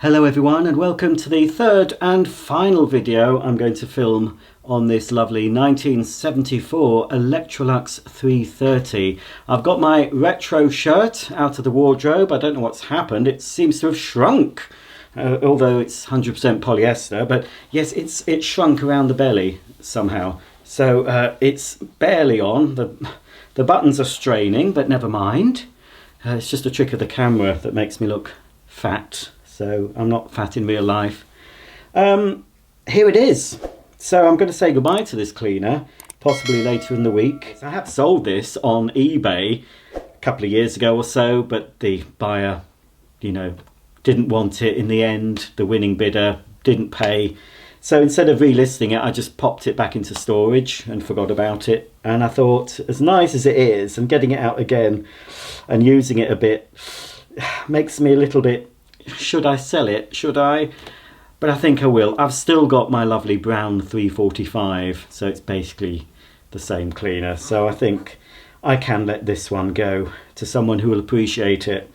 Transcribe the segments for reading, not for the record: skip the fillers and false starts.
Hello everyone, and welcome to the third and final video I'm going to film on this lovely 1974 Electrolux 330. I've got my retro shirt out of the wardrobe. I don't know what's happened. It seems to have shrunk, although it's 100% polyester. But yes, it's shrunk around the belly somehow. So it's barely on. The buttons are straining, but never mind. It's just a trick of the camera that makes me look fat. So I'm not fat in real life. Here it is. So I'm going to say goodbye to this cleaner, possibly later in the week. I have sold this on eBay a couple of years ago or so, but the buyer, didn't want it in the end. The winning bidder didn't pay. So instead of relisting it, I just popped it back into storage and forgot about it. And I thought, as nice as it is, and getting it out again and using it a bit makes me a little bit, should I sell it? Should I? But I think I will. I've still got my lovely brown 345, so it's basically the same cleaner. So I think I can let this one go to someone who will appreciate it.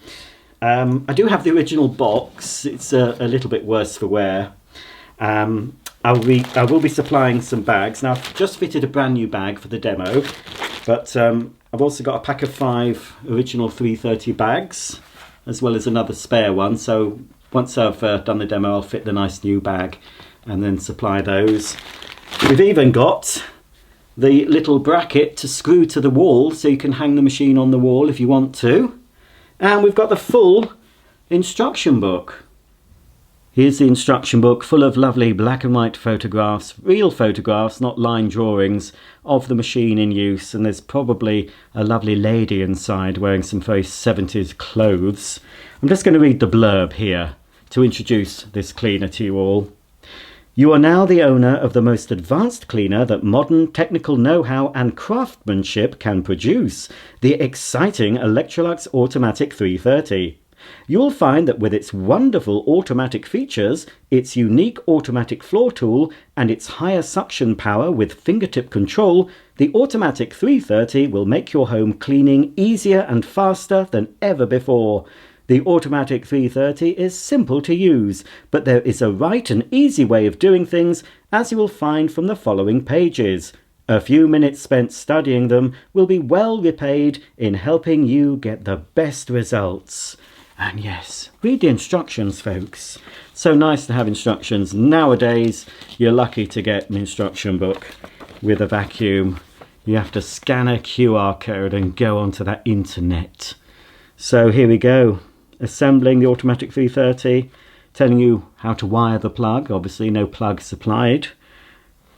I do have the original box. It's a little bit worse for wear. I will be supplying some bags. Now, I've just fitted a brand new bag for the demo, but I've also got a pack of 5 original 330 bags, as well as another spare one. So once I've done the demo, I'll fit the nice new bag and then supply those. We've even got the little bracket to screw to the wall, so you can hang the machine on the wall if you want to. And we've got the full instruction book. Here's the instruction book, full of lovely black and white photographs, real photographs, not line drawings, of the machine in use. And there's probably a lovely lady inside wearing some very 70s clothes. I'm just going to read the blurb here to introduce this cleaner to you all. You are now the owner of the most advanced cleaner that modern technical know-how and craftsmanship can produce, the exciting Electrolux Automatic 330. You'll find that with its wonderful automatic features, its unique automatic floor tool, and its higher suction power with fingertip control, the Automatic 330 will make your home cleaning easier and faster than ever before. The Automatic 330 is simple to use, but there is a right and easy way of doing things, as you will find from the following pages. A few minutes spent studying them will be well repaid in helping you get the best results. And yes, read the instructions, folks. So nice to have instructions. Nowadays, you're lucky to get an instruction book with a vacuum. You have to scan a QR code and go onto that internet. So here we go. Assembling the Automatic 330. Telling you how to wire the plug. Obviously, no plug supplied.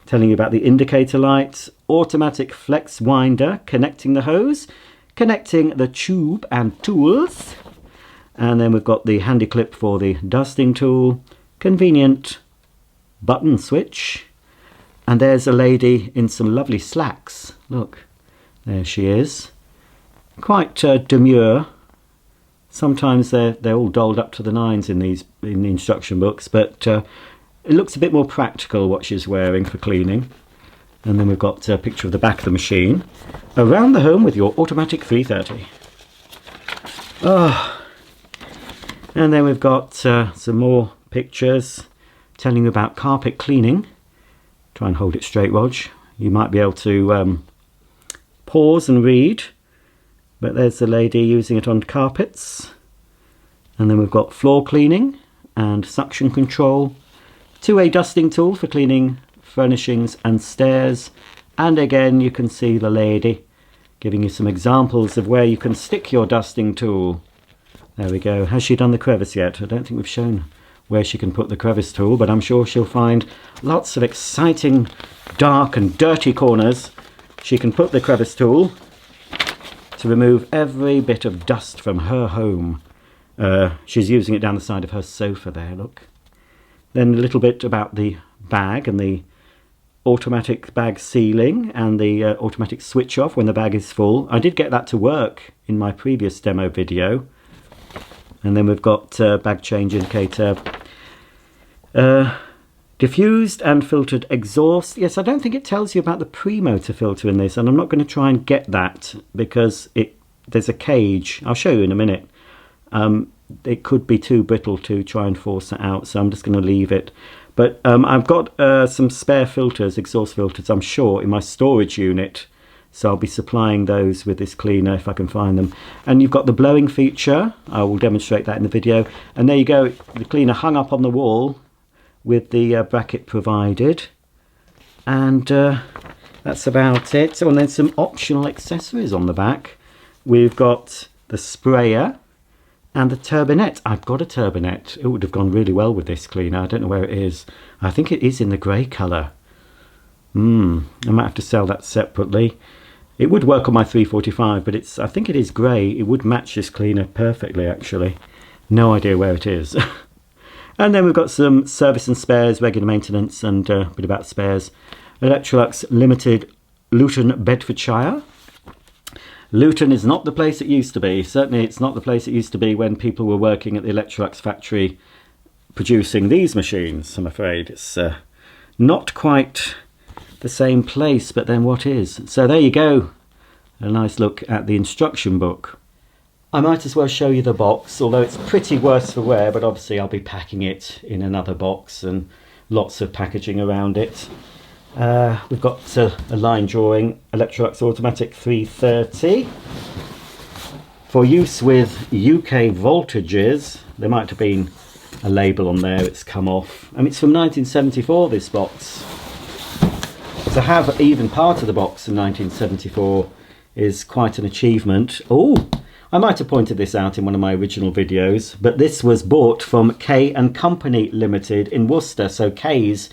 Telling you about the indicator lights. Automatic flex winder. Connecting the hose. Connecting the tube and tools. And then we've got the handy clip for the dusting tool, convenient button switch. And there's a lady in some lovely slacks. Look, there she is. Quite demure. Sometimes they're all dolled up to the nines in the instruction books, but it looks a bit more practical what she's wearing for cleaning. And then we've got a picture of the back of the machine. Around the home with your Automatic 330. Oh. And then we've got some more pictures telling you about carpet cleaning. Try and hold it straight, Rog. You might be able to pause and read. But there's the lady using it on carpets. And then we've got floor cleaning and suction control. 2-way dusting tool for cleaning furnishings and stairs. And again, you can see the lady giving you some examples of where you can stick your dusting tool. There we go. Has she done the crevice yet? I don't think we've shown where she can put the crevice tool, but I'm sure she'll find lots of exciting, dark and dirty corners. She can put the crevice tool to remove every bit of dust from her home. She's using it down the side of her sofa there, look. Then a little bit about the bag and the automatic bag sealing and the automatic switch off when the bag is full. I did get that to work in my previous demo video. And then we've got bag change indicator, diffused and filtered exhaust. Yes, I don't think it tells you about the pre-motor filter in this, and I'm not going to try and get that because there's a cage. I'll show you in a minute. it could be too brittle to try and force it out, so I'm just going to leave it. But I've got some spare filters, exhaust filters, I'm sure, in my storage unit, so I'll be supplying those with this cleaner if I can find them. And you've got the blowing feature. I will demonstrate that in the video. And there you go, the cleaner hung up on the wall with the bracket provided. And that's about it. So, and then some optional accessories on the back. We've got the sprayer and the turbinette. I've got a turbinette. It would have gone really well with this cleaner. I don't know where it is. I think it is in the grey colour. I might have to sell that separately. It would work on my 345, but I think it is grey. It would match this cleaner perfectly, actually. No idea where it is. And then we've got some service and spares, regular maintenance, and a bit about spares. Electrolux Limited, Luton, Bedfordshire. Luton is not the place it used to be. Certainly it's not the place it used to be when people were working at the Electrolux factory producing these machines, I'm afraid. It's not quite the same place, but then what is? So there you go. A nice look at the instruction book. I might as well show you the box, although it's pretty worse for wear, but obviously I'll be packing it in another box and lots of packaging around it. We've got a line drawing, Electrolux Automatic 330. For use with UK voltages, there might have been a label on there, it's come off. I mean, it's from 1974, this box. To have even part of the box in 1974 is quite an achievement. Oh, I might have pointed this out in one of my original videos, but this was bought from K and Company Limited in Worcester. So K's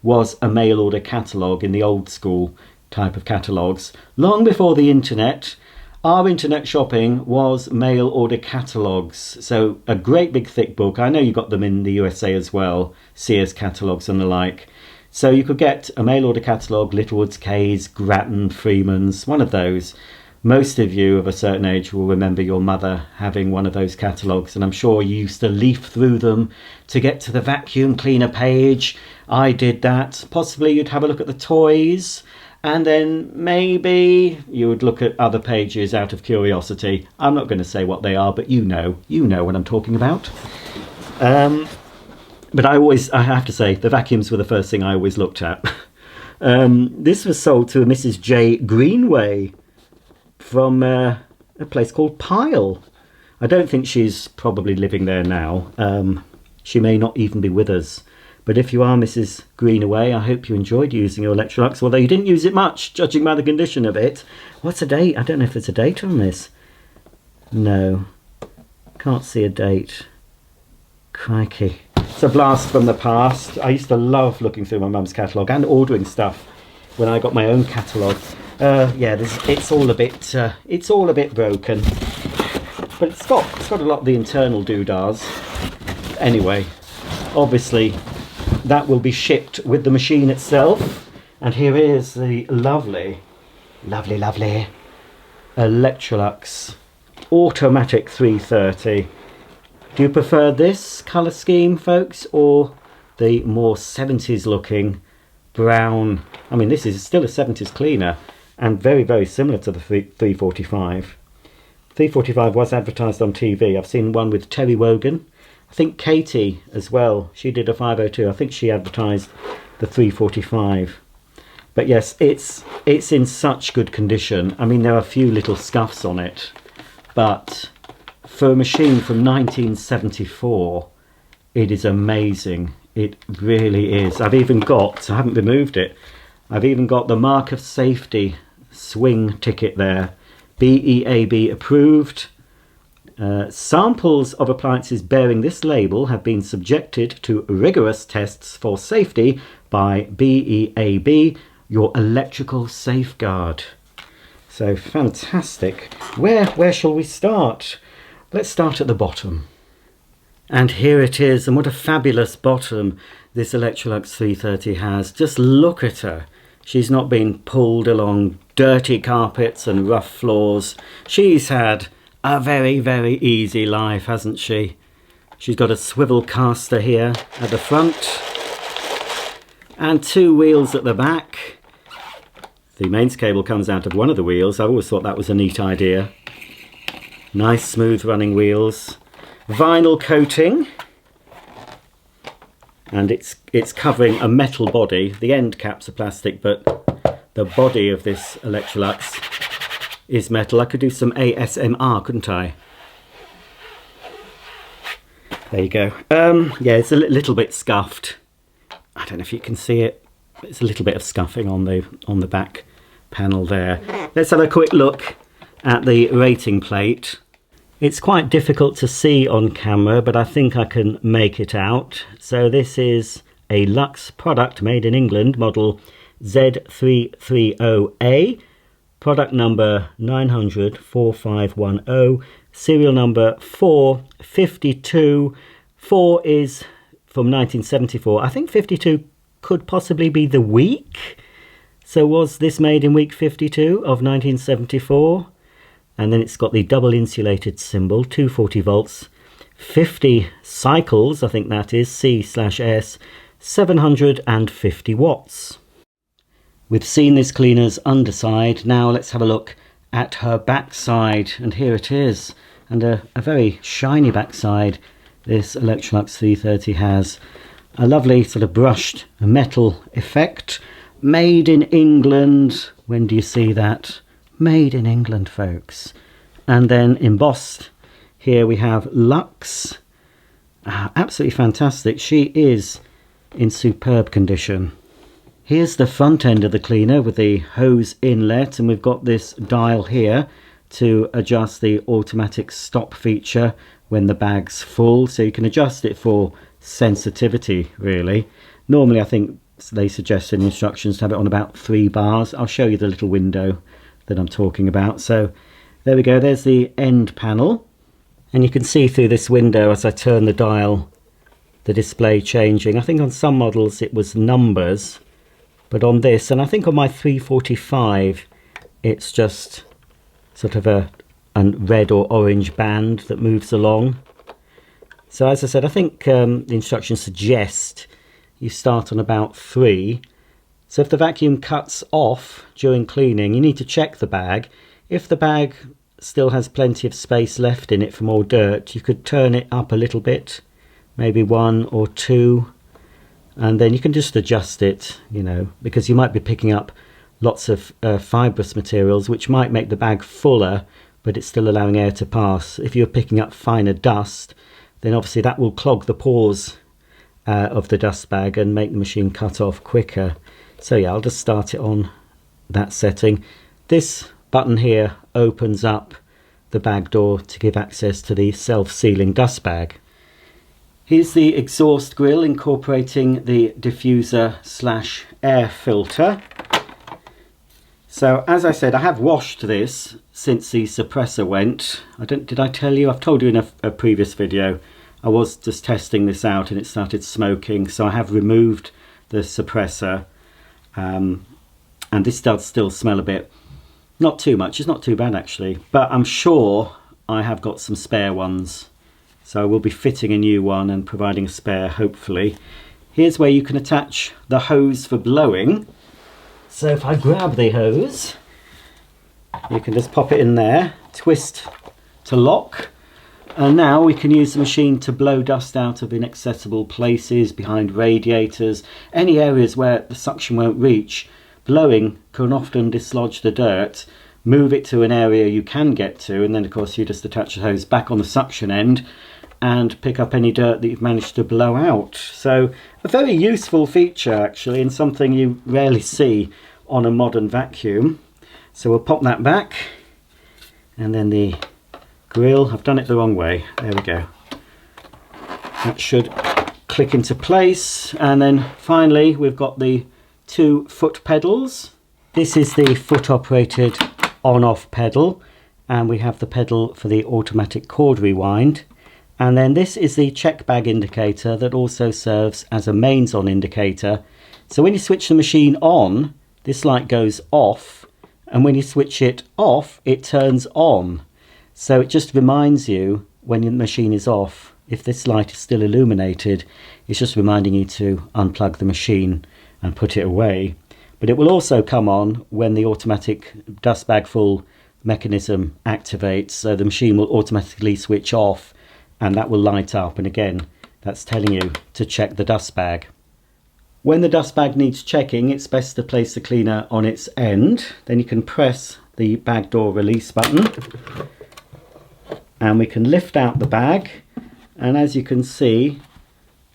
was a mail order catalogue in the old school type of catalogues. Long before the internet, our internet shopping was mail order catalogues. So a great big thick book. I know you got them in the USA as well, Sears catalogues and the like. So you could get a mail order catalogue, Littlewoods, K's, Grattan, Freeman's, one of those. Most of you of a certain age will remember your mother having one of those catalogues, and I'm sure you used to leaf through them to get to the vacuum cleaner page. I did that. Possibly you'd have a look at the toys, and then maybe you would look at other pages out of curiosity. I'm not going to say what they are, but you know what I'm talking about. But I have to say, the vacuums were the first thing I always looked at. This was sold to a Mrs. J. Greenway from a place called Pyle. I don't think she's probably living there now. She may not even be with us. But if you are Mrs. Greenaway, I hope you enjoyed using your Electrolux, although you didn't use it much, judging by the condition of it. What's a date? I don't know if there's a date on this. No, can't see a date. Crikey. It's a blast from the past. I used to love looking through my mum's catalogue and ordering stuff when I got my own catalogue. Yeah, it's all a bit broken, but it's got a lot of the internal doodahs. Anyway, obviously that will be shipped with the machine itself, and here is the lovely Electrolux Automatic 330. Do you prefer this colour scheme, folks, or the more 70s looking brown? I mean, this is still a 70s cleaner and very, very similar to the 345. 345 was advertised on TV. I've seen one with Terry Wogan. I think Katie as well. She did a 502. I think she advertised the 345. But yes, it's in such good condition. I mean, there are a few little scuffs on it, but for a machine from 1974, it is amazing. It really is. I haven't removed it, I've even got the mark of safety swing ticket there. BEAB approved. Samples of appliances bearing this label have been subjected to rigorous tests for safety by BEAB, your electrical safeguard. So fantastic. Where shall we start? Let's start at the bottom. And here it is, and what a fabulous bottom this Electrolux 330 has. Just look at her. She's not been pulled along dirty carpets and rough floors. She's had a very, very easy life, hasn't she? She's got a swivel caster here at the front and two wheels at the back. The mains cable comes out of one of the wheels. I always thought that was a neat idea. Nice smooth running wheels. vinyl coating, and it's covering a metal body. The end caps are plastic, but the body of this Electrolux is metal. I could do some ASMR, couldn't I? There you go. Yeah, it's a little bit scuffed. I don't know if you can see it. It's a little bit of scuffing on the back panel there. Let's have a quick look at the rating plate. It's quite difficult to see on camera, but I think I can make it out. So this is a Lux product made in England, model Z330A, product number 9004510, serial number 452. 4 is from 1974. I think 52 could possibly be the week. So was this made in week 52 of 1974? And then it's got the double insulated symbol, 240 volts, 50 cycles, I think that is, C/S, 750 watts. We've seen this cleaner's underside. Now let's have a look at her backside, and here it is, and a very shiny backside. This Electrolux 330 has a lovely sort of brushed metal effect. Made in England. When do you see that? Made in England, folks. And then embossed, here we have Lux. Absolutely fantastic. She is in superb condition. Here's the front end of the cleaner with the hose inlet, and we've got this dial here to adjust the automatic stop feature when the bag's full, so you can adjust it for sensitivity, really. Normally I think they suggest in the instructions to have it on about 3 bars. I'll show you the little window that I'm talking about. So there we go, there's the end panel, and you can see through this window as I turn the dial the display changing. I think on some models it was numbers, but on this, and I think on my 345, it's just sort of a red or orange band that moves along. So as I said, I think the instructions suggest you start on about 3. So if the vacuum cuts off during cleaning, you need to check the bag. If the bag still has plenty of space left in it for more dirt, you could turn it up a little bit, maybe 1 or 2, and then you can just adjust it, you know, because you might be picking up lots of fibrous materials, which might make the bag fuller, but it's still allowing air to pass. If you're picking up finer dust, then obviously that will clog the pores of the dust bag and make the machine cut off quicker. So yeah, I'll just start it on that setting. This button here opens up the bag door to give access to the self-sealing dust bag. Here's the exhaust grill incorporating the diffuser/air filter. So as I said, I have washed this since the suppressor went. Did I tell you? I've told you in a previous video. I was just testing this out and it started smoking, so I have removed the suppressor, and this does still smell a bit. Not too much, it's not too bad actually, but I'm sure I have got some spare ones, so I will be fitting a new one and providing a spare, hopefully. Here's where you can attach the hose for blowing. So if I grab the hose, you can just pop it in there, twist to lock, and now we can use the machine to blow dust out of inaccessible places, behind radiators, any areas where the suction won't reach. Blowing can often dislodge the dirt, move it to an area you can get to, and then of course you just attach the hose back on the suction end and pick up any dirt that you've managed to blow out. So a very useful feature actually, and something you rarely see on a modern vacuum. So we'll pop that back, and then the grill, I've done it the wrong way, there we go. That should click into place, and then finally we've got the 2 foot pedals. This is the foot operated on-off pedal, and we have the pedal for the automatic cord rewind, and then this is the check bag indicator that also serves as a mains on indicator. So when you switch the machine on, this light goes off, and when you switch it off, it turns on. So it just reminds you when the machine is off. If this light is still illuminated, it's just reminding you to unplug the machine and put it away. But it will also come on when the automatic dust bag full mechanism activates, so the machine will automatically switch off and that will light up, and again that's telling you to check the dust bag. When the dust bag needs checking, it's best to place the cleaner on its end. Then you can press the bag door release button and we can lift out the bag, and as you can see,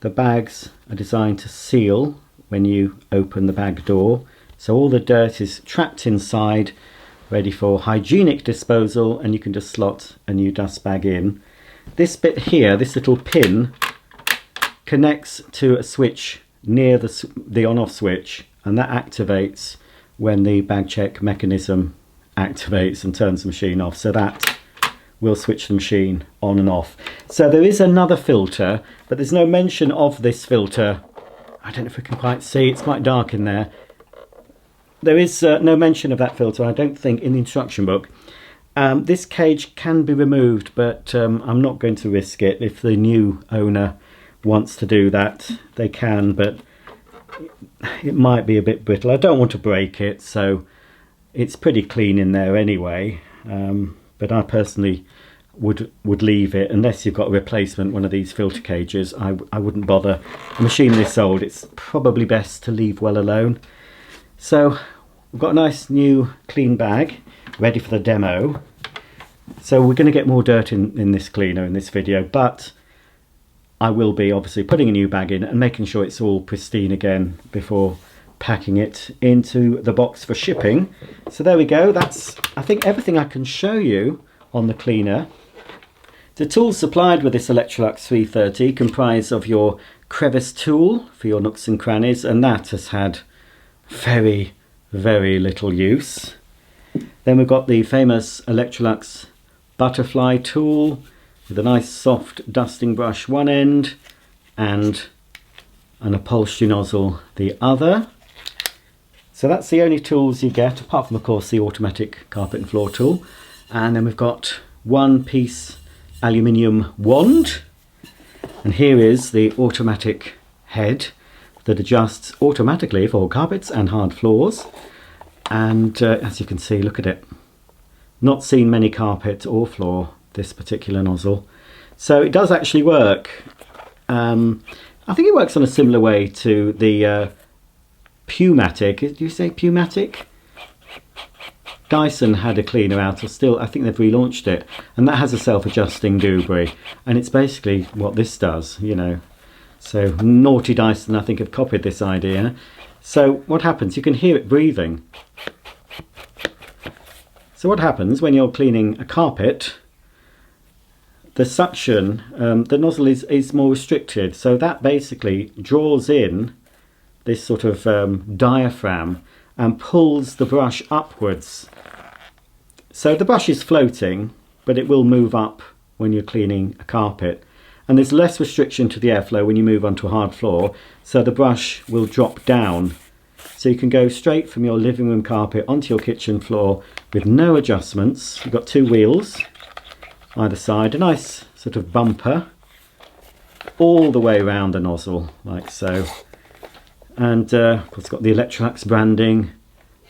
the bags are designed to seal when you open the bag door, so all the dirt is trapped inside, ready for hygienic disposal, and you can just slot a new dust bag in. This bit here, this little pin, connects to a switch near the on-off switch, and that activates when the bag check mechanism activates and turns the machine off, so that will switch the machine on and off. So there is another filter, but there's no mention of this filter. I don't know if we can quite see, it's quite dark in there. There is no mention of that filter, I don't think, in the instruction book. This cage can be removed, but I'm not going to risk it. If the new owner wants to do that, they can, but it might be a bit brittle. I don't want to break it, so it's pretty clean in there anyway, but I personally would leave it unless you've got a replacement one of these filter cages. I wouldn't bother. A machine this old, it's probably best to leave well alone. So we've got a nice new clean bag ready for the demo. So we're going to get more dirt in this cleaner in this video, but I will be obviously putting a new bag in and making sure it's all pristine again before packing it into the box for shipping. So there we go, that's I think everything I can show you on the cleaner. The tools supplied with this Electrolux 330 comprise of your crevice tool for your nooks and crannies, and that has had very little use. Then we've got the famous Electrolux butterfly tool with a nice soft dusting brush one end and an upholstery nozzle the other. So that's the only tools you get, apart from of course the automatic carpet and floor tool. And then we've got one piece aluminium wand, and here is the automatic head that adjusts automatically for carpets and hard floors. And as you can see, look at it, not seen many carpet or floor, this particular nozzle. So it does actually work. I think it works on a similar way to the Pneumatic. Do you say Pneumatic? Dyson had a cleaner out, or still I think they've relaunched it, and that has a self-adjusting doobry, and it's basically what this does, you know. So naughty Dyson I think have copied this idea. So what happens, you can hear it breathing. So what happens when you're cleaning a carpet, the suction, the nozzle is more restricted, so that basically draws in this sort of diaphragm and pulls the brush upwards. So the brush is floating, but it will move up when you're cleaning a carpet. And there's less restriction to the airflow when you move onto a hard floor, so the brush will drop down. So you can go straight from your living room carpet onto your kitchen floor with no adjustments. You've got two wheels either side, a nice sort of bumper all the way around the nozzle, like so. And of course it's got the Electrolux branding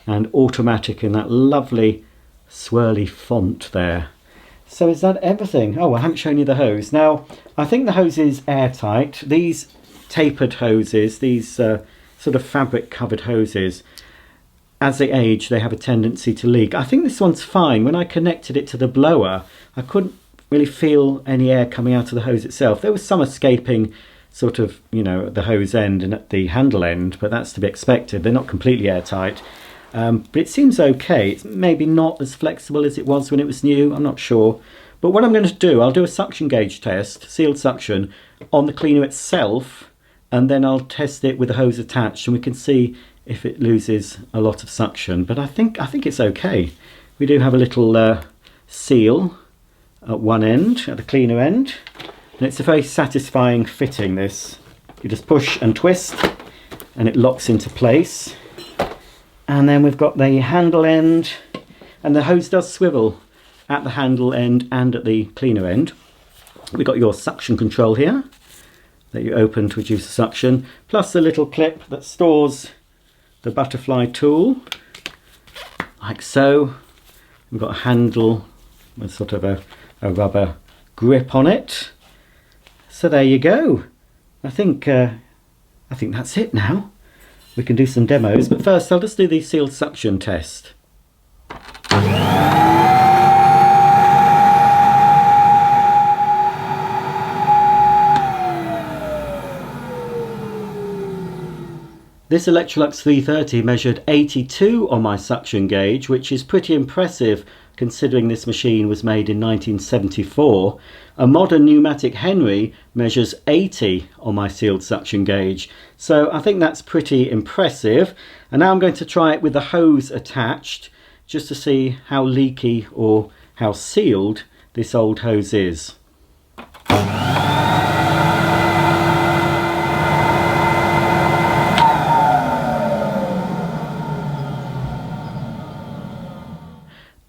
and automatic in that lovely swirly font there. So is that everything? Oh, I haven't shown you the hose. Now, I think the hose is airtight. These tapered hoses, these sort of fabric covered hoses, as they age, they have a tendency to leak. I think this one's fine. When I connected it to the blower, I couldn't really feel any air coming out of the hose itself. There was some escaping sort of, you know, at the hose end and at the handle end, but that's to be expected. They're not completely airtight. But it seems okay. It's maybe not as flexible as it was when it was new, I'm not sure. But what I'm going to do, I'll do a suction gauge test, sealed suction, on the cleaner itself, and then I'll test it with the hose attached, and we can see if it loses a lot of suction. But I think it's okay. We do have a little seal at one end, at the cleaner end, and it's a very satisfying fitting, this. You just push and twist, and it locks into place. And then we've got the handle end, and the hose does swivel at the handle end and at the cleaner end. We've got your suction control here that you open to reduce the suction, plus a little clip that stores the butterfly tool, like so. We've got a handle with sort of a rubber grip on it, So there you go. I think that's it now. We can do some demos, but first I'll just do the sealed suction test. This Electrolux 330 measured 82 on my suction gauge, which is pretty impressive considering this machine was made in 1974. A modern pneumatic Henry measures 80 on my sealed suction gauge, so I think that's pretty impressive. And now I'm going to try it with the hose attached, just to see how leaky or how sealed this old hose is.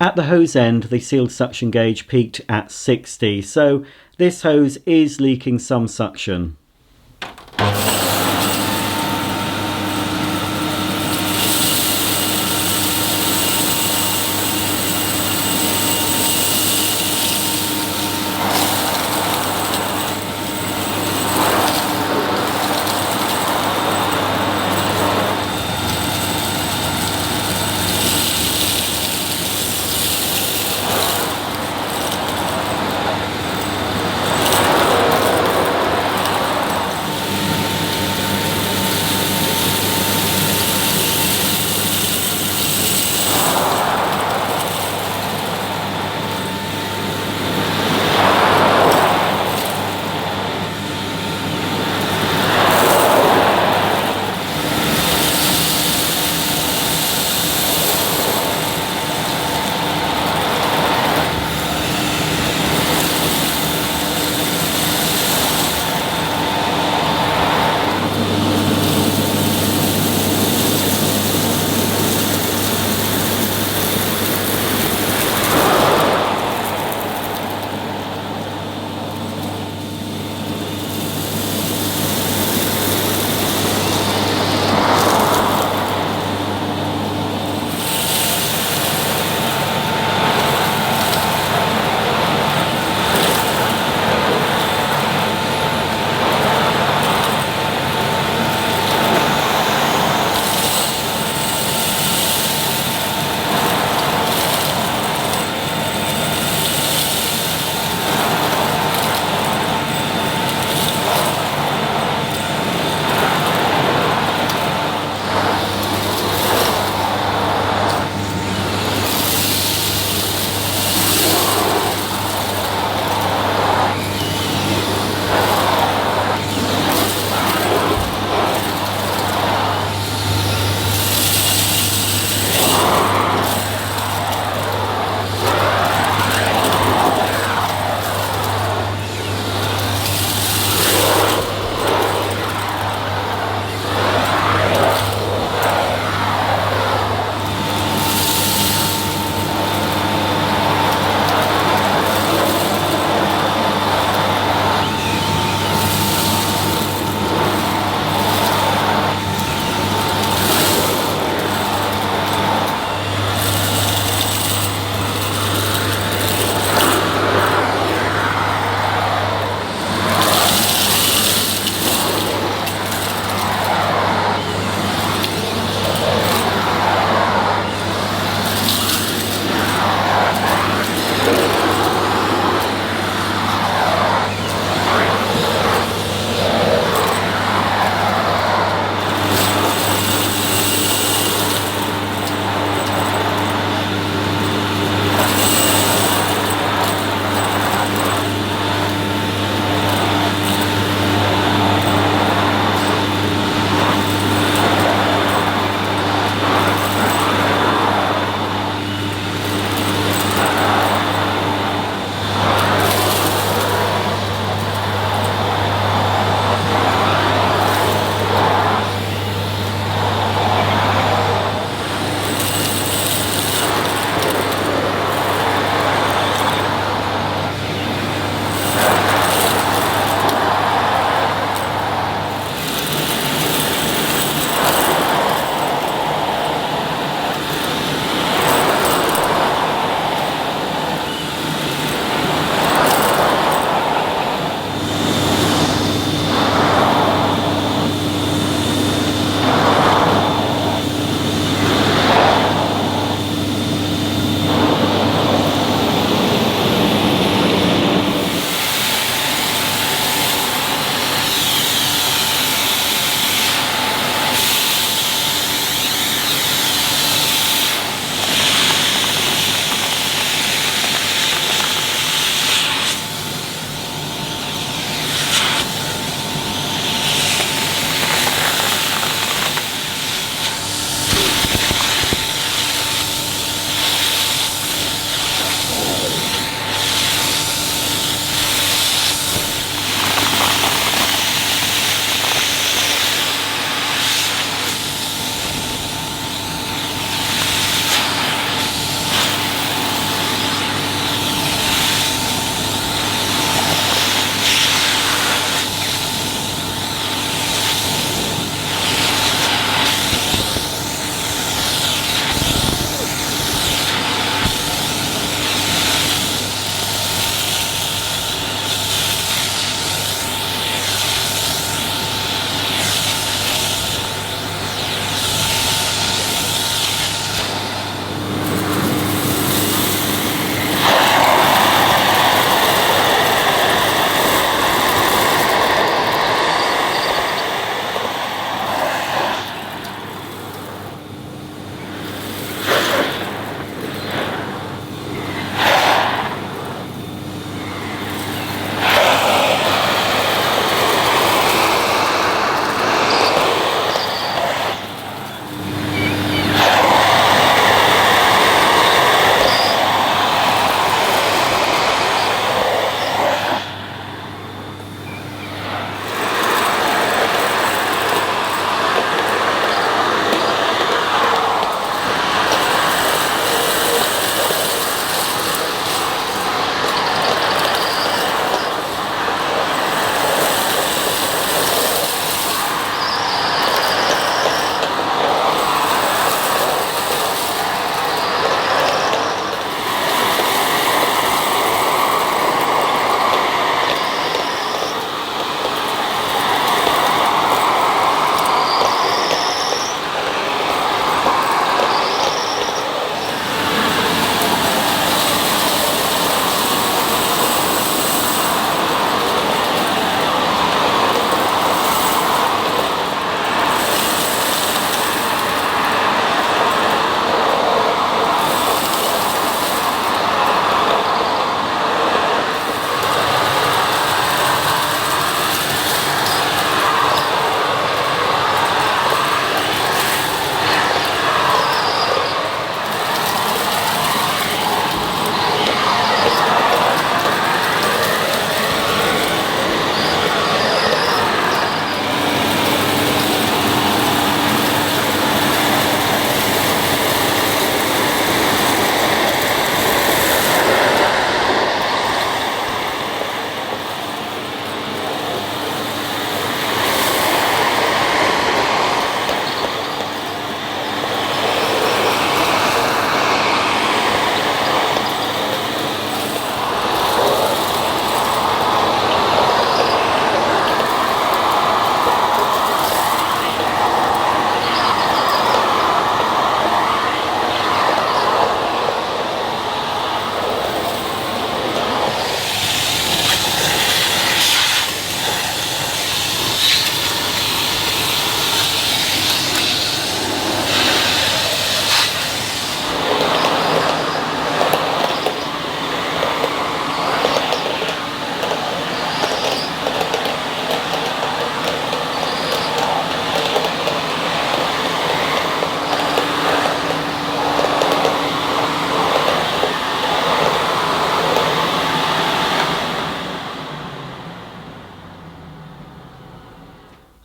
At the hose end, the sealed suction gauge peaked at 60, so this hose is leaking some suction.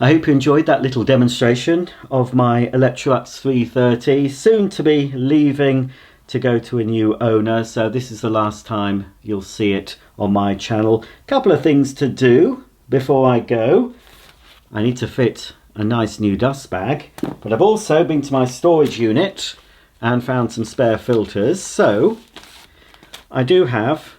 I hope you enjoyed that little demonstration of my Electrolux 330, soon to be leaving to go to a new owner, so this is the last time you'll see it on my channel. Couple of things to do before I go. I need to fit a nice new dust bag, but I've also been to my storage unit and found some spare filters. So I do have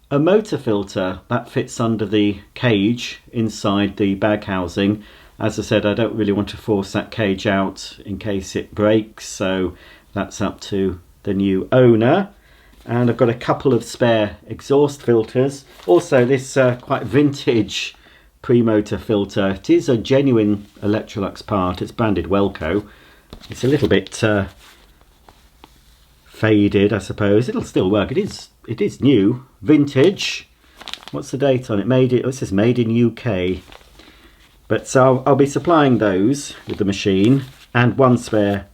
a motor filter that fits under the cage inside the bag housing. As I said, I don't really want to force that cage out in case it breaks, so that's up to the new owner. And I've got a couple of spare exhaust filters. Also this quite vintage pre-motor filter. It is a genuine Electrolux part. It's branded Welco. It's a little bit faded, I suppose. It'll still work. It is new, vintage. What's the date on it? It says made in UK. But so I'll be supplying those with the machine and one spare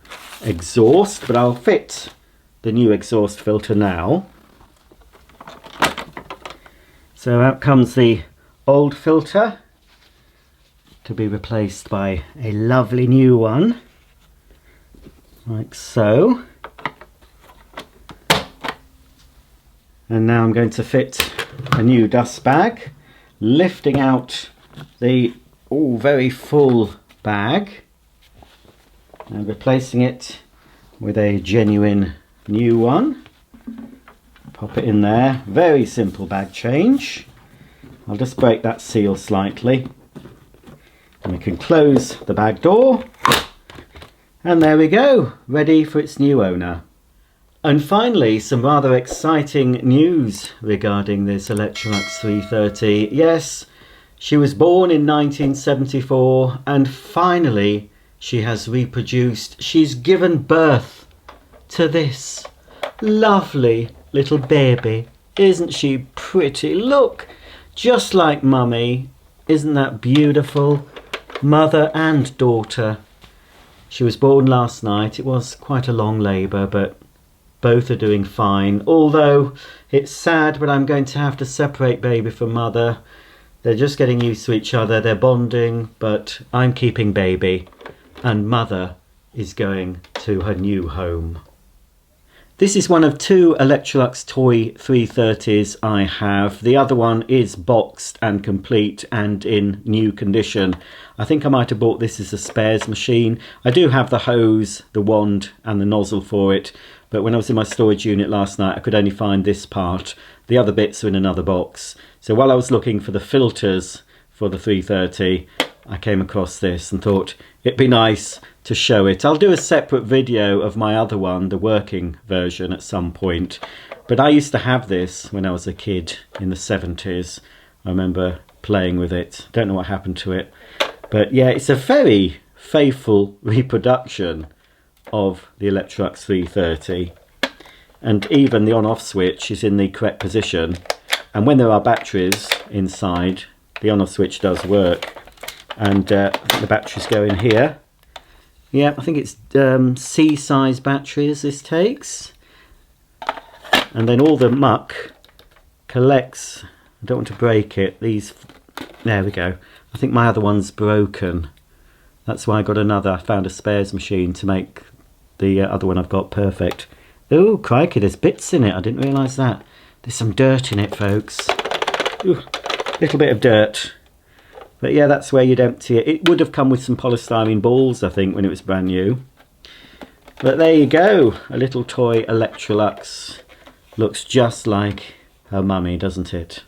exhaust, but I'll fit the new exhaust filter now. So out comes the old filter to be replaced by a lovely new one, like so. And now I'm going to fit a new dust bag, lifting out the very full bag and replacing it with a genuine new one. Pop it in there. Very simple bag change. I'll just break that seal slightly and we can close the bag door, and there we go, ready for its new owner. And finally, some rather exciting news regarding this Electrolux 330. Yes, she was born in 1974 and finally she has reproduced. She's given birth to this lovely little baby. Isn't she pretty? Look, just like Mummy. Isn't that beautiful? Mother and daughter. She was born last night. It was quite a long labour, but both are doing fine. Although it's sad, but I'm going to have to separate baby from mother. They're just getting used to each other. They're bonding, but I'm keeping baby and mother is going to her new home. This is one of two Electrolux toy 330s I have. The other one is boxed and complete and in new condition. I think I might have bought this as a spares machine. I do have the hose, the wand and the nozzle for it, but when I was in my storage unit last night I could only find this part. The other bits are in another box. So while I was looking for the filters for the 330, I came across this and thought it'd be nice to show it. I'll do a separate video of my other one, the working version, at some point. But I used to have this when I was a kid in the 70s. I remember playing with it. Don't know what happened to it. But yeah, it's a very faithful reproduction of the Electrolux 330. And even the on-off switch is in the correct position. And when there are batteries inside, the on-off switch does work. And the batteries go in here. Yeah, I think it's C-size batteries this takes. And then all the muck collects. I don't want to break it. There we go. I think my other one's broken. That's why I got another. I found a spares machine to make the other one I've got perfect. Oh, crikey, there's bits in it. I didn't realise that. There's some dirt in it, folks. Ooh, little bit of dirt. But yeah, that's where you'd empty it. It would have come with some polystyrene balls, I think, when it was brand new. But there you go. A little toy Electrolux. Looks just like her mummy, doesn't it?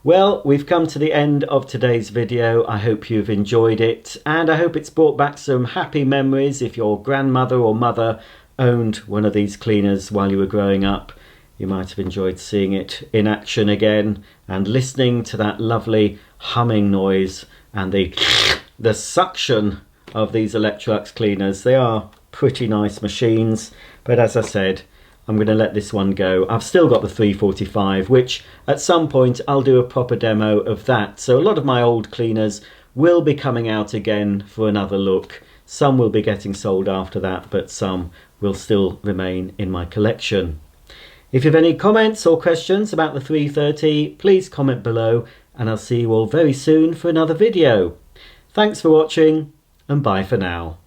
Well, we've come to the end of today's video. I hope you've enjoyed it. And I hope it's brought back some happy memories if your grandmother or mother owned one of these cleaners while you were growing up. You might have enjoyed seeing it in action again and listening to that lovely humming noise and the suction of these Electrolux cleaners. They are pretty nice machines, but as I said, I'm going to let this one go. I've still got the 345, which at some point I'll do a proper demo of that. So a lot of my old cleaners will be coming out again for another look. Some will be getting sold after that, but some will still remain in my collection. If you have any comments or questions about the 330, please comment below, and I'll see you all very soon for another video. Thanks for watching and bye for now.